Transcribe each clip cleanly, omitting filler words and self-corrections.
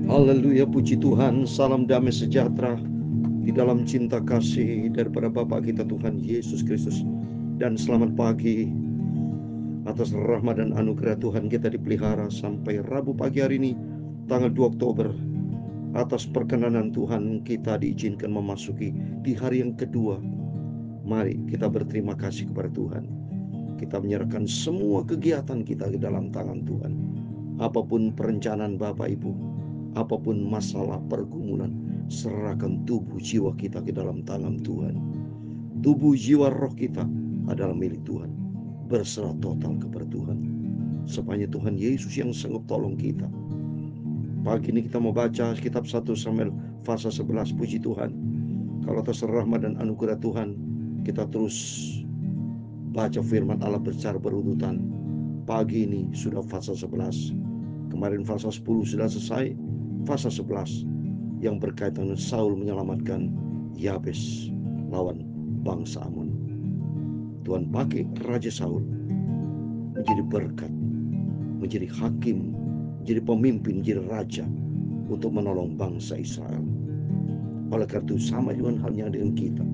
Haleluya, puji Tuhan. Salam damai sejahtera di dalam cinta kasih daripada Bapa kita Tuhan Yesus Kristus. Dan selamat pagi. Atas rahmat dan anugerah Tuhan kita dipelihara sampai Rabu pagi hari ini, tanggal 2 Oktober. Atas perkenanan Tuhan kita diizinkan memasuki di hari yang kedua. Mari kita berterima kasih kepada Tuhan. Kita menyerahkan semua kegiatan kita ke dalam tangan Tuhan. Apapun perencanaan Bapak Ibu, apapun masalah pergumulan, serahkan tubuh jiwa kita ke dalam tangan Tuhan. Tubuh jiwa roh kita adalah milik Tuhan. Berserah total kepada Tuhan. Supaya Tuhan Yesus yang sanggup tolong kita. Pagi ini kita mau baca kitab 1 Samuel pasal 11. Puji Tuhan. Kalau atas rahmat dan anugerah Tuhan, kita terus baca firman Allah secara berurutan. Pagi ini sudah pasal 11. Kemarin pasal 10 sudah selesai. Pasal 11 yang berkaitan dengan Saul menyelamatkan Yabes lawan bangsa Ammon. Tuhan pakai Raja Saul menjadi berkat, menjadi hakim, menjadi pemimpin, menjadi raja untuk menolong bangsa Israel. Oleh karena itu sama dengan halnya dengan kita.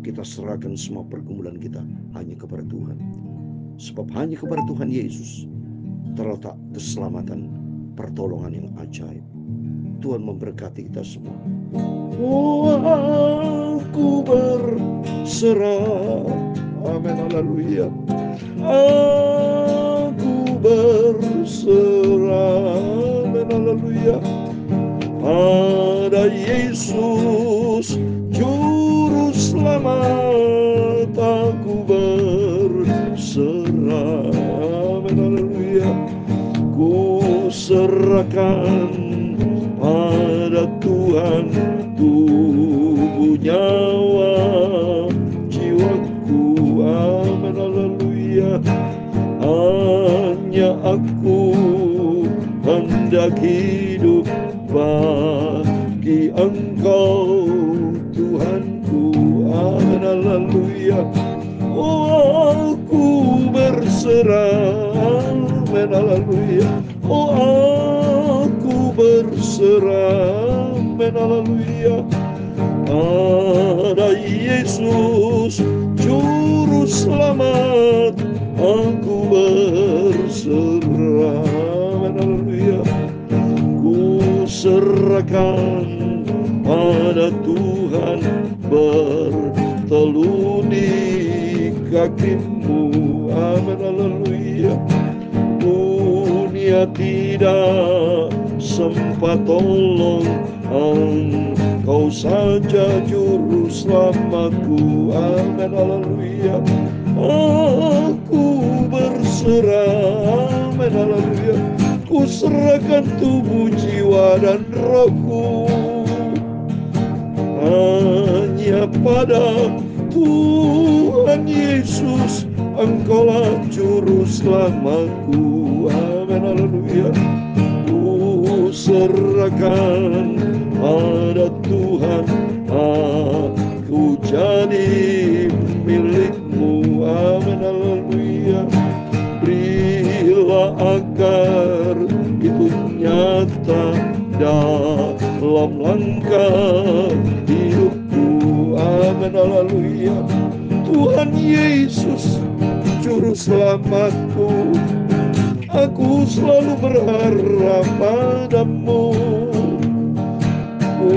Kita serahkan semua pergumulan kita hanya kepada Tuhan. Sebab hanya kepada Tuhan Yesus terletak keselamatan, pertolongan yang ajaib. Tuhan memberkati kita semua. Oh, aku berserah. Amin, haleluya. Aku berserah. Amin, haleluya. Pada Yesus Juru Selamat, aku berserah. Amin, haleluya. Ku serahkan pada Tuhan tubuh, nyawa, jiwaku. Amin, haleluya. Hanya aku hendak hidup bagi Engkau, Tuhanku. Amin, haleluya. Oh, aku berserah. Amin, haleluya. Oh, aku berserah. Amin, haleluya. Pada Yesus Juru Selamat, aku berserah. Amin, haleluya. Ku serahkan pada Tuhan, berteluh di kakimu. Amin, haleluya. Dunia tidak sempat tolong, Engkau saja Juru Selamatku. Amin, haleluya. Aku berserah. Amin, haleluya. Ku serahkan tubuh, jiwa dan rohku hanya pada Tuhan Yesus. Engkaulah Juru Selamatku. Amin, haleluya. Ku serahkan pada Tuhan, aku jadi milikmu. Amin, haleluya. Berilah agar itu nyata dalam langkah hidupku. Amin, haleluya. Tuhan Yesus Juru Selamatku, aku selalu berharap padamu. Ku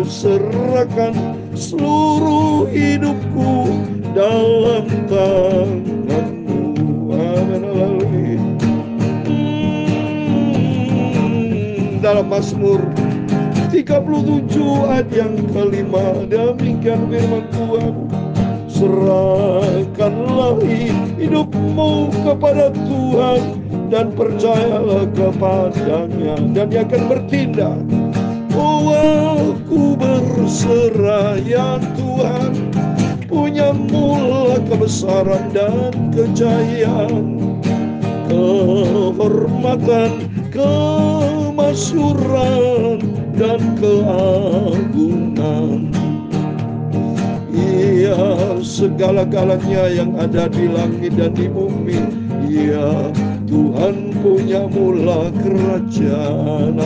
serahkan seluruh hidupku dalam tanganmu. Amin, haleluya. Dalam Mazmur 37 ayat yang kelima, demikian firman Tuhan. Serahkanlah hidupmu kepada Tuhan dan percayalah kepadanya, dan Dia akan bertindak. Oh, aku berserah ya Tuhan, punyamulah kebesaran dan kejayaan, kehormatan, kemasyhuran dan keagungan. Ia segala-galanya yang ada di langit dan di bumi, Ia Tuhan punya mula kerajaan.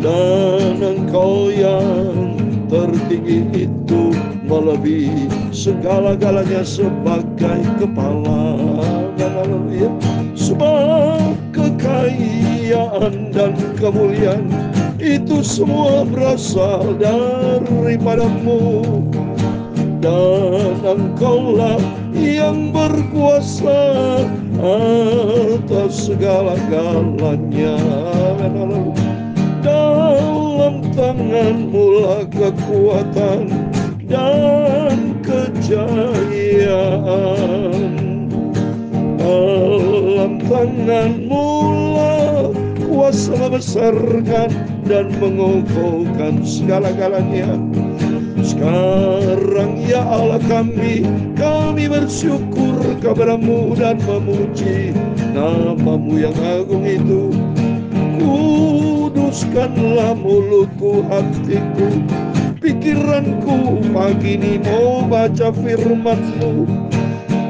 Dan Engkau yang tertinggi itu melebihi segala-galanya sebagai kepala. Sebab kekayaan dan kemuliaan itu semua berasal daripadamu, dan Engkaulah yang berkuasa atas segala-galanya. Dalam tanganmu lah kekuatan dan kejayaan. Dalam tanganmu lah kuasa membesarkan dan mengokohkan segala-galanya. Sekarang ya Allah kami bersyukur kepadamu dan memuji nama-Mu yang agung itu. Kuduskanlah mulutku, hatiku, pikiranku pagi ini mau baca firman-Mu.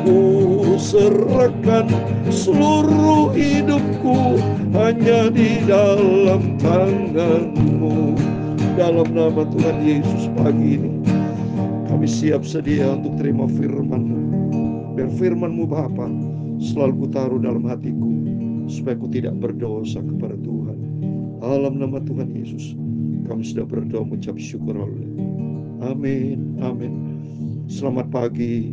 Ku serahkan seluruh hidupku hanya di dalam tangan-Mu. Dalam nama Tuhan Yesus pagi ini kami siap sedia untuk terima firman-Mu. Biar firman-Mu Bapa selalu kutaruh dalam hatiku, supaya ku tidak berdosa kepada Tuhan. Dalam nama Tuhan Yesus kami sudah berdoa mengucap syukur. Amin, amin. Selamat pagi,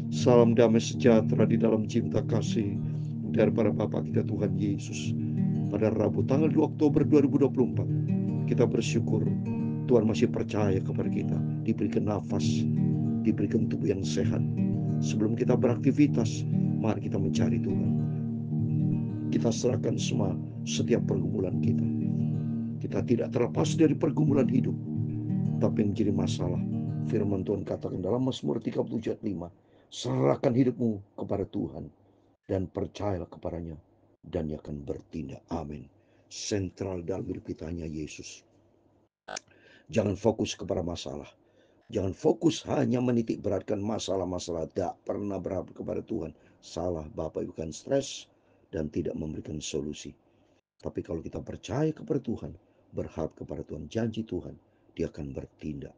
salam damai sejahtera di dalam cinta kasih daripada Bapa kita Tuhan Yesus. Pada Rabu tanggal 2 Oktober 2024 kita bersyukur Tuhan masih percaya kepada kita, diberikan nafas, diberikan tubuh yang sehat. Sebelum kita beraktivitas, mari kita mencari Tuhan. Kita serahkan semua setiap pergumulan kita. Kita tidak terlepas dari pergumulan hidup, tapi yang menjadi masalah, firman Tuhan katakan dalam Mazmur 37 ayat 5, serahkan hidupmu kepada Tuhan dan percayalah kepadanya, dan Ia akan bertindak. Amin. Sentral dalam hidup kita hanya Yesus. Jangan fokus kepada masalah. Jangan fokus hanya menitik beratkan masalah-masalah, tak pernah berharap kepada Tuhan. Salah, Bapak Ibu kan stres dan tidak memberikan solusi. Tapi kalau kita percaya kepada Tuhan, berharap kepada Tuhan, janji Tuhan, Dia akan bertindak.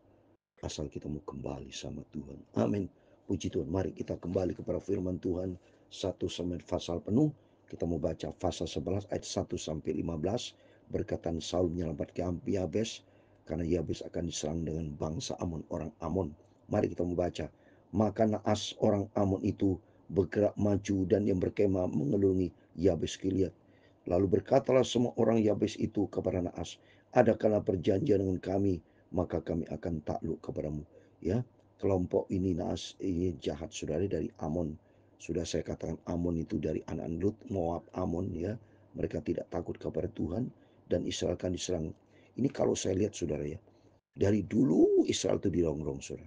Asal kita mau kembali sama Tuhan. Amin. Puji Tuhan. Mari kita kembali kepada firman Tuhan. 1 Samuel pasal penuh. Kita mau baca pasal 11 ayat 1 sampai 15. Berkatan Saul menyelamatkan Yabes, karena Yabes akan diserang dengan bangsa Amon, orang Amon. Mari kita membaca. Maka Naas orang Amon itu bergerak maju dan yang berkemah mengelungi Yabes Gilead. Lalu berkatalah semua orang Yabes itu kepada Naas, adakanlah perjanjian dengan kami, maka kami akan takluk kepadamu. Ya, kelompok ini Naas ini jahat, saudara, dari Amon. Sudah saya katakan Amon itu dari anak Lut, Moab, Amon, ya. Mereka tidak takut kepada Tuhan dan Israel akan diserang. Ini kalau saya lihat, saudara, ya, dari dulu Israel itu dirongrong, saudara.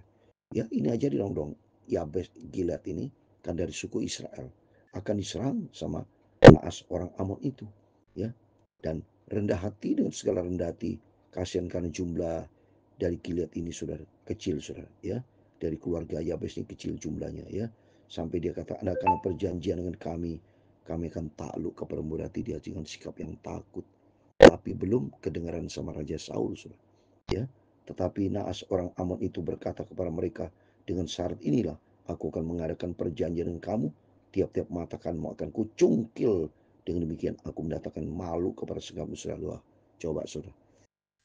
Ya, ini aja dirongrong. Yabes Gilead ini kan dari suku Israel akan diserang sama Naas orang Amon itu, ya. Dan rendah hati dengan segala rendah hati, kasihan karena jumlah dari Gilead ini saudara kecil, saudara, ya. Dari keluarga Yabes ini kecil jumlahnya, ya. Sampai dia kata, Anda karena perjanjian dengan kami akan takluk kepada berarti dia dengan sikap yang takut. Tapi belum kedengaran sama Raja Saul, saudara, ya. Tetapi Naas orang Amon itu berkata kepada mereka, dengan syarat inilah aku akan mengadakan perjanjian dengan kamu. Tiap-tiap mata kamu akan kucungkil. Dengan demikian aku mendatangkan malu kepada segala Israel. Coba, saudara.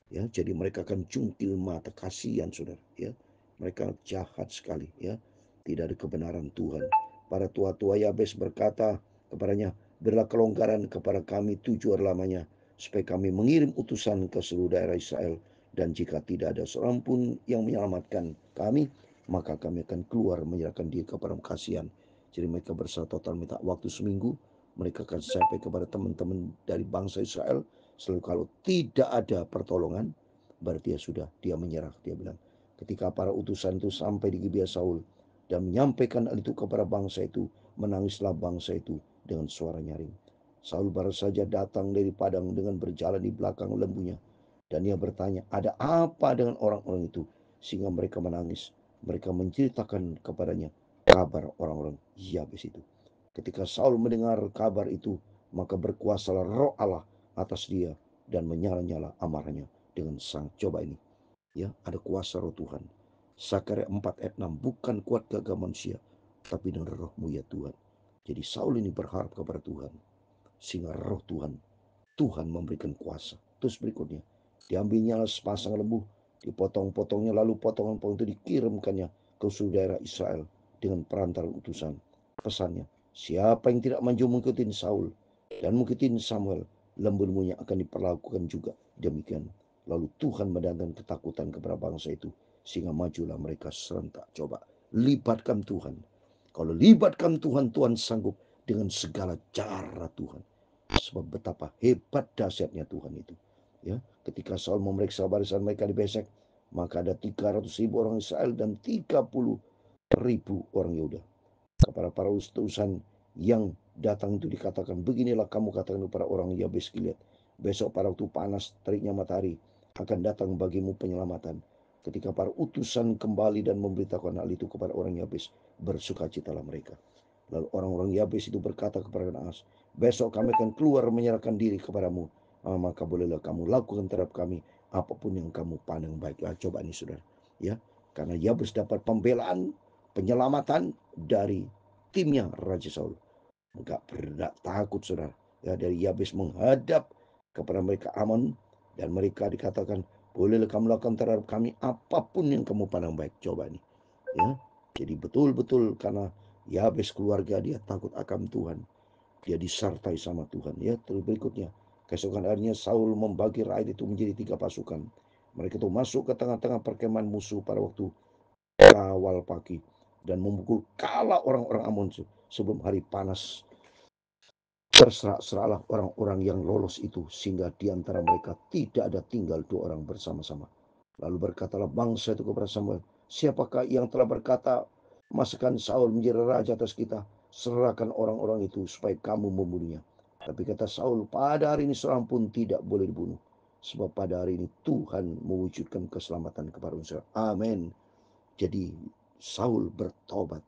Ya, jadi mereka akan cungkil mata, kasihan, saudara, ya. Mereka jahat sekali, ya. Tidak ada kebenaran Tuhan. Para tua-tua Yabes berkata kepadanya, berilah kelonggaran kepada kami 7 hari lamanya, supaya kami mengirim utusan ke seluruh daerah Israel. Dan jika tidak ada seorang pun yang menyelamatkan kami, maka kami akan keluar menyerahkan diri kepada kasihan. Jadi mereka bersatu total minta waktu seminggu. Mereka akan sampai kepada teman-teman dari bangsa Israel. Selalu kalau tidak ada pertolongan, berarti dia menyerah. Dia bilang, ketika para utusan itu sampai di Gibea Saul dan menyampaikan hal itu kepada bangsa itu, menangislah bangsa itu dengan suara nyaring. Saul baru saja datang dari padang dengan berjalan di belakang lembunya, dan ia bertanya, ada apa dengan orang-orang itu sehingga mereka menangis? Mereka menceritakan kepadanya kabar orang-orang Yabes itu. Ketika Saul mendengar kabar itu, maka berkuasalah roh Allah atas dia dan menyala-nyala amarahnya dengan sang. Coba ini, ya, ada kuasa roh Tuhan. Sakaria 4 ayat 6, bukan kuat gagah manusia, tapi dengan rohmu ya Tuhan. Jadi Saul ini berharap kepada Tuhan, sehingga roh Tuhan memberikan kuasa. Terus berikutnya, diambilnya sepasang lembu, dipotong-potongnya, lalu potongan-potongan itu dikirimkannya ke seluruh daerah Israel dengan perantara utusan. Pesannya, siapa yang tidak maju mengikuti Saul dan mengikuti Samuel, lembu-lembunya akan diperlakukan juga demikian. Lalu Tuhan mendatangkan ketakutan kepada bangsa itu, sehingga majulah mereka serentak. Coba, libatkan Tuhan. Kalau libatkan Tuhan, Tuhan sanggup dengan segala cara Tuhan. Sebab betapa hebat dahsyatnya Tuhan itu. Ya, ketika Saul memeriksa barisan mereka di Besek, maka ada 300.000 orang Israel dan 30.000 orang Yehuda. Kepada para utusan yang datang itu dikatakan, beginilah kamu katakan kepada orang Yabes Gilead, besok pada waktu panas teriknya matahari akan datang bagimu penyelamatan. Ketika para utusan kembali dan memberitakan hal itu kepada orang Yabes, bersukacitalah mereka. Lalu orang-orang Yabes itu berkata kepada Naas, besok kami akan keluar menyerahkan diri kepadamu, maka bolehlah kamu lakukan terhadap kami apapun yang kamu pandang baik. Coba ini saudara, ya, karena Yabes dapat pembelaan, penyelamatan dari timnya Raja Saul. Enggak pernah takut saudara, ya, dari Yabes menghadap kepada mereka Amon, dan mereka dikatakan, bolehlah kamu lakukan terhadap kami apapun yang kamu pandang baik. Coba ini, ya, jadi betul-betul karena Yabes keluarga dia takut akan Tuhan, dia disertai sama Tuhan. Ya, terus berikutnya, keesokan harinya Saul membagi rakyat itu menjadi 3 pasukan. Mereka itu masuk ke tengah-tengah perkemahan musuh pada waktu awal pagi dan memukul kala orang-orang Amon sebelum hari panas. Terserah-serahlah orang-orang yang lolos itu, sehingga di antara mereka tidak ada tinggal 2 orang bersama-sama. Lalu berkatalah bangsa itu kepada Samuel, siapakah yang telah berkata, masukkan Saul menjadi raja atas kita? Serahkan orang-orang itu supaya kamu membunuhnya. Tapi kata Saul, pada hari ini seorang pun tidak boleh dibunuh, sebab pada hari ini Tuhan mewujudkan keselamatan kepada unsur. Amin. Jadi Saul bertobat,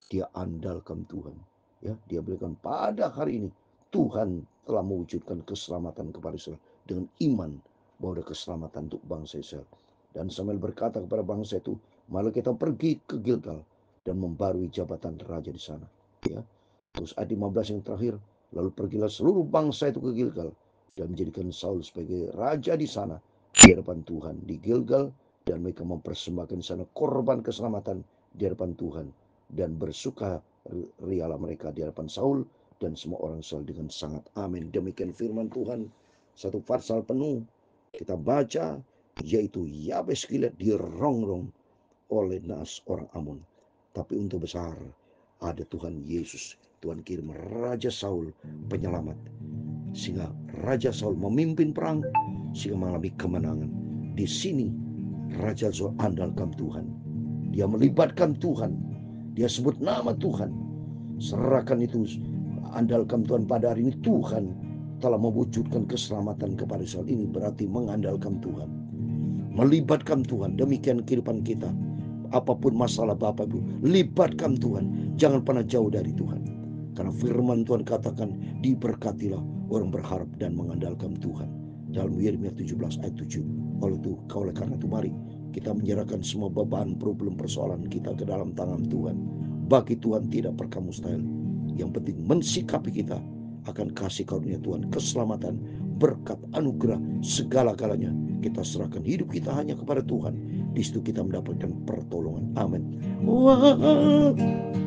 dia andalkan Tuhan. Ya, dia berikan pada hari ini Tuhan telah mewujudkan keselamatan kepada Israel dengan iman bahwa ada keselamatan untuk bangsa Israel. Dan Samuel berkata kepada bangsa itu, malah kita pergi ke Gilgal dan membarui jabatan raja di sana. Ya. Terus ayat 15 yang terakhir, lalu pergilah seluruh bangsa itu ke Gilgal dan menjadikan Saul sebagai raja di sana di hadapan Tuhan di Gilgal, dan mereka mempersembahkan di sana korban keselamatan di hadapan Tuhan, dan bersuka rialah mereka di hadapan Saul dan semua orang Israel dengan sangat. Amin. Demikian firman Tuhan. Satu pasal penuh kita baca, yaitu Yabes Gilead dirongrong oleh Naas orang Amon. Tapi untuk besar ada Tuhan Yesus. Tuhan kirim Raja Saul penyelamat, sehingga Raja Saul memimpin perang sehingga mengalami kemenangan. Di sini Raja Saul andalkan Tuhan. Dia melibatkan Tuhan. Dia sebut nama Tuhan. Serahkan itu, andalkan Tuhan. Pada hari ini Tuhan telah mewujudkan keselamatan kepada Israel. Ini berarti mengandalkan Tuhan, melibatkan Tuhan. Demikian kehidupan kita. Apapun masalah Bapak Ibu, libatkan Tuhan. Jangan pernah jauh dari Tuhan. Karena firman Tuhan katakan, diberkatilah orang berharap dan mengandalkan Tuhan. Dalam Yeremia 17 ayat 7. Oleh karena itu mari kita menyerahkan semua beban, problem, persoalan kita ke dalam tangan Tuhan. Bagi Tuhan tidak perkara mustahil. Yang penting mensikapi kita akan kasih karunia Tuhan, keselamatan, berkat, anugerah, segala-galanya. Kita serahkan hidup kita hanya kepada Tuhan. Di situ kita mendapatkan pertolongan. Amin. Wah,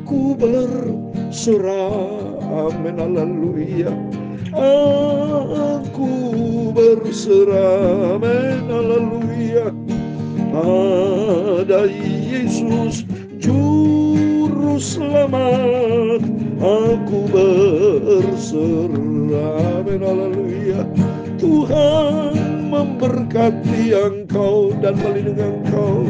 ku berserah. Amin. Haleluya. Aku berserah. Amin. Haleluya. Pada Yesus Juru Selamat, aku berserah. Amin. Haleluya. Tuhan memberkati engkau dan melindungi engkau.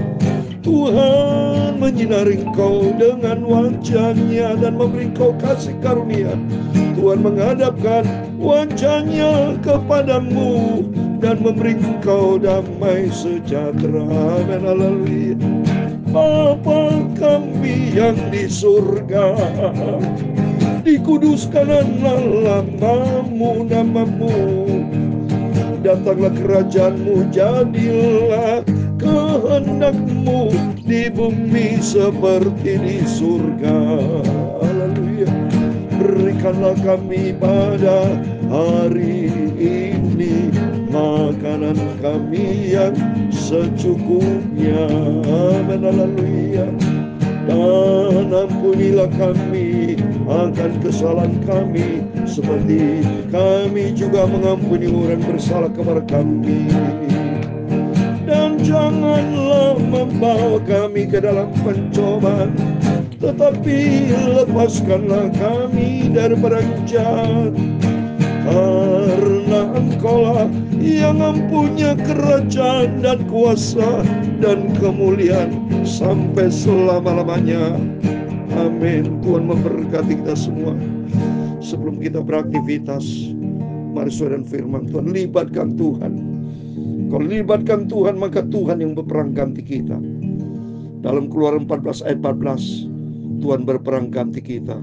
Tuhan menyinari engkau dengan wajah-Nya dan memberi engkau kasih karunia. Tuhan menghadapkan wajah-Nya kepadamu dan memberi engkau damai sejahtera. Amin. Haleluya. Bapa kami yang di surga, dikuduskan namamu. Datanglah kerajaanmu, jadilah kehendakmu di bumi seperti di surga. Haleluya. Berikanlah kami pada hari ini makanan kami yang secukupnya. Amin. Haleluya. Dan ampunilah kami akan kesalahan kami, seperti kami juga mengampuni orang bersalah kepada kami. Dan janganlah membawa kami ke dalam pencobaan, tetapi lepaskanlah kami daripada jahat. Karena Engkaulah yang mempunyai kerajaan dan kuasa dan kemuliaan sampai selama-lamanya. Amin. Tuhan memberkati kita semua. Sebelum kita beraktivitas, mari saudara firman Tuhan, libatkan Tuhan. Kalau libatkan Tuhan, maka Tuhan yang berperang ganti kita. Dalam Keluaran 14 ayat 14, Tuhan berperang ganti kita.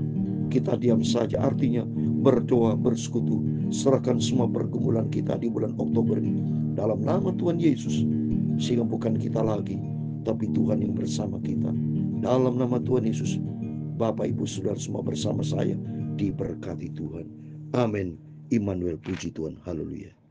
Kita diam saja, artinya berdoa, bersekutu, serahkan semua pergumulan kita di bulan Oktober ini dalam nama Tuhan Yesus, sehingga bukan kita lagi, tapi Tuhan yang bersama kita. Dalam nama Tuhan Yesus, Bapak Ibu Saudara semua bersama saya diberkati Tuhan. Amin. Immanuel, puji Tuhan. Haleluya.